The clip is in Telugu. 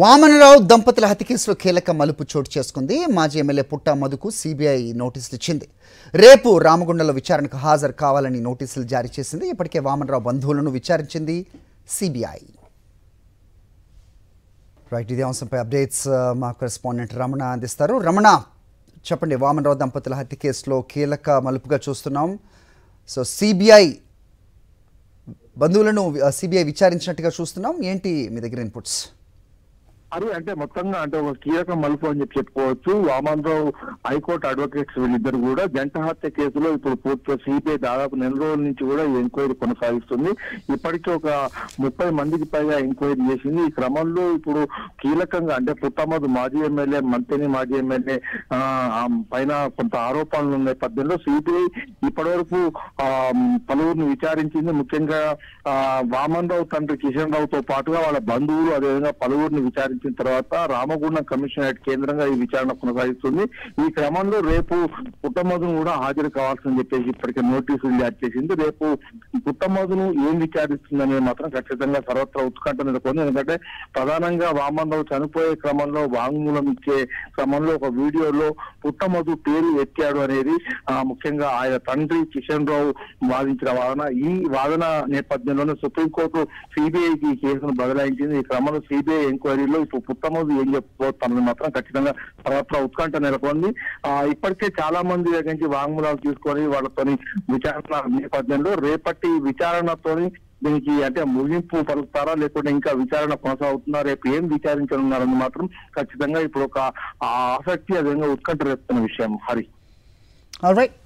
వామనరావు దంపతుల హత్య కేసులో కీలక మలుపు చోటు చేసుకుంది. మాజీ ఎమ్మెల్యే పుట్టా మధుకు సిబిఐ నోటీసులు ఇచ్చింది. రేపు రామగుండంలో విచారణకు హాజరు కావాలని నోటీసులు జారీ చేసింది. ఇప్పటికే వామనరావు బంధువులను విచారించింది సిబిఐ. రైట్, ఇదే అంశంపై అప్డేట్స్ మా కరెస్పాండెంట్ రమణ అందిస్తారు. రమణ, చెప్పండి, వామనరావు దంపతుల హత్య కేసులో కీలక మలుపుగా చూస్తున్నాం. సో సిబిఐ బంధువులను సిబిఐ విచారించినట్టుగా చూస్తున్నాం. ఏంటి మీ దగ్గర ఇన్పుట్స్? అది అంటే మొత్తంగా అంటే ఒక కీలక మలుపు అని చెప్పుకోవచ్చు. వామనరావు హైకోర్టు అడ్వకేట్స్ వీళ్ళిద్దరు కూడా జంట హత్య కేసులో ఇప్పుడు పూర్తిగా సిబిఐ దాదాపు నెల రోజుల నుంచి కూడా ఎంక్వైరీ కొనసాగిస్తుంది. ఇప్పటికీ ఒక 30 మందికి పైగా ఎంక్వైరీ చేసింది. ఈ క్రమంలో ఇప్పుడు కీలకంగా అంటే పుట్టమధు మాజీ ఎమ్మెల్యే, మంతెని మాజీ ఎమ్మెల్యే పైన కొంత ఆరోపణలు ఉన్న నేపథ్యంలో సిబిఐ ఇప్పటి వరకు పలువురిని విచారించింది. ముఖ్యంగా వామనరావు తండ్రి కిషన్ రావుతో పాటుగా వాళ్ళ బంధువులు, అదేవిధంగా పలువురిని విచారించారు. తర్వాత రామగుండం కమిషనరేట్ కేంద్రంగా ఈ విచారణ కొనసాగిస్తుంది. ఈ క్రమంలో రేపు పుట్టమధును కూడా హాజరు కావాల్సిందని చెప్పేసి ఇప్పటికే నోటీసులు జారీ చేసింది. రేపు పుట్టమధును ఏం విచారిస్తుందనేది మాత్రం ఖచ్చితంగా సర్వత్రా ఉత్కంఠ నెలకొంది. ఎందుకంటే ప్రధానంగా వామనరావు చనిపోయే క్రమంలో వాంగ్మూలం ఇచ్చే క్రమంలో ఒక వీడియోలో పుట్టమధు పేరు ఎత్తాడు అనేది ముఖ్యంగా ఆయన తండ్రి కిషన్ రావు వాదించిన వాదన. ఈ వాదన నేపథ్యంలోనే సుప్రీంకోర్టు సిబిఐకి కేసును బదలాయించింది. ఈ క్రమంలో సిబిఐ ఎంక్వైరీలో ఇప్పుడు పుట్టమధు ఏం చెప్పుకోవచ్చని మాత్రం ఖచ్చితంగా సర్వత్రా ఉత్కంఠ నెలకొంది. ఇప్పటికే చాలా మంది దగ్గర నుంచి వాంగ్మూలాలు తీసుకొని వాళ్ళతోని విచారణ నేపథ్యంలో రేపటి విచారణతోని దీనికి అంటే ముగింపు పలుకుతారా లేకుంటే ఇంకా విచారణ కొనసాగుతుందా, రేపు ఏం విచారించనున్నారని మాత్రం ఖచ్చితంగా ఇప్పుడు ఒక ఆసక్తి, అదేవిధంగా ఉత్కంఠ రేపుతున్న విషయం. హరి. ఆల్రైట్.